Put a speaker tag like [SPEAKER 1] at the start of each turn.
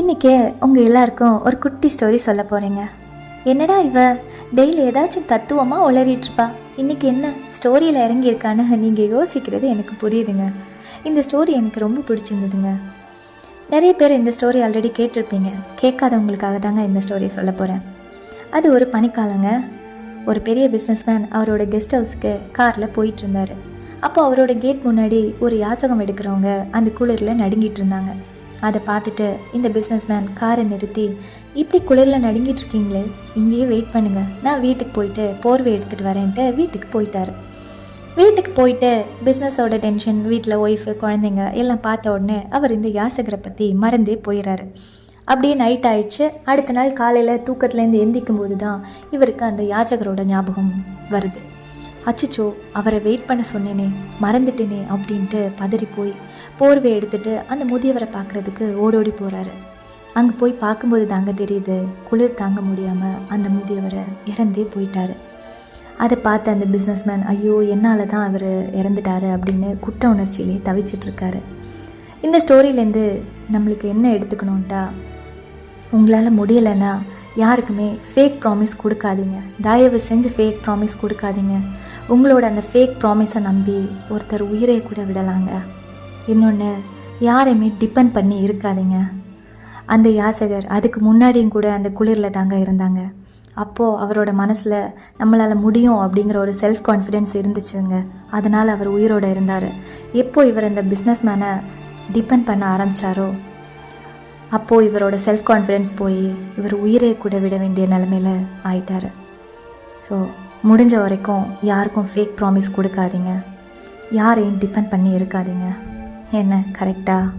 [SPEAKER 1] இன்றைக்கி உங்கள் எல்லாருக்கும் ஒரு குட்டி ஸ்டோரி சொல்ல போகிறேங்க. என்னடா இவ டெய்லி ஏதாச்சும் தத்துவமாக உளறிட்டுருப்பா, இன்றைக்கி என்ன ஸ்டோரியில் இறங்கியிருக்கான்னு நீங்கள் யோசிக்கிறது எனக்கு புரியுதுங்க. இந்த ஸ்டோரி எனக்கு ரொம்ப பிடிச்சிருந்ததுங்க. நிறைய பேர் இந்த ஸ்டோரி ஆல்ரெடி கேட்டிருப்பீங்க. கேட்காதவங்களுக்காக தாங்க இந்த ஸ்டோரி சொல்ல போகிறேன். அது ஒரு பனிக்காலங்க. ஒரு பெரிய பிஸ்னஸ்மேன் அவரோட கெஸ்ட் ஹவுஸுக்கு காரில் போயிட்டுருந்தார். அப்போ அவரோட கேட் முன்னாடி ஒரு யாச்சகம் எடுக்கிறவங்க அந்த குளிரில் நடுங்கிட்டு இருந்தாங்க. அதை பார்த்துட்டு இந்த பிஸ்னஸ்மேன் காரை நிறுத்தி, இப்படி குளிரில் நடுங்கிட்டு இருக்கீங்களே, இங்கேயே வெயிட் பண்ணுங்கள், நான் வீட்டுக்கு போயிட்டு போர்வை எடுத்துகிட்டு வரேன்ட்டு வீட்டுக்கு போயிட்டார். வீட்டுக்கு போயிட்டு பிஸ்னஸோட டென்ஷன், வீட்டில் ஒய்ஃபு குழந்தைங்க எல்லாம் பார்த்த உடனே அவர் இந்த யாசகரை பற்றி மறந்தே போயிடறாரு. அப்படியே நைட் ஆயிடுச்சு. அடுத்த நாள் காலையில் தூக்கத்துலேருந்து எந்திக்கும் போது தான் இவருக்கு அந்த யாச்சகரோட ஞாபகம் வருது. அச்சிச்சோ, அவரை வெயிட் பண்ண சொன்னேனே, மறந்துட்டேனே அப்படின்ட்டு பதறி போய் போர்வை எடுத்துகிட்டு அந்த முதியவரை பார்க்குறதுக்கு ஓடோடி போகிறாரு. அங்கே போய் பார்க்கும்போது தாங்க தெரியுது, குளிர் தாங்க முடியாமல் அந்த முதியவரை இறந்தே போயிட்டார். அதை பார்த்து அந்த பிஸ்னஸ்மேன், ஐயோ என்னால் தான் அவர் இறந்துட்டார் அப்படின்னு குற்ற உணர்ச்சியிலே தவிச்சிட்ருக்காரு. இந்த ஸ்டோரியிலேருந்து நம்மளுக்கு என்ன எடுத்துக்கணுன்ட்டா, உங்களால் முடியலைன்னா யாருக்குமே ஃபேக் ப்ராமிஸ் கொடுக்காதீங்க. தயவு செஞ்சு ஃபேக் ப்ராமிஸ் கொடுக்காதீங்க. உங்களோட அந்த ஃபேக் ப்ராமிஸை நம்பி ஒருத்தர் உயிரை கூட விடலாங்க. இன்னொன்று, யாரையுமே டிபெண்ட் பண்ணி இருக்காதீங்க. அந்த யாசகர் அதுக்கு முன்னாடியும் கூட அந்த குளிரில் தாங்க இருந்தாங்க. அப்போது அவரோட மனசில் நம்மளால் முடியும் அப்படிங்கிற ஒரு செல்ஃப் கான்ஃபிடென்ஸ் இருந்துச்சுங்க. அதனால் அவர் உயிரோடு இருந்தார். எப்போ இவர் இந்த பிஸ்னஸ் மேனை டிபெண்ட் பண்ண ஆரம்பித்தாரோ அப்போது இவரோட செல்ஃப் கான்ஃபிடென்ஸ் போய் இவர் உயிரை கூட விட வேண்டிய நிலமையில் ஆயிட்டார். ஸோ முடிஞ்ச வரைக்கும் யாருக்கும் ஃபேக் ப்ராமிஸ் கொடுக்காதீங்க. யாரையும் டிபெண்ட் பண்ணி இருக்காதீங்க. என்ன கரெக்டாக?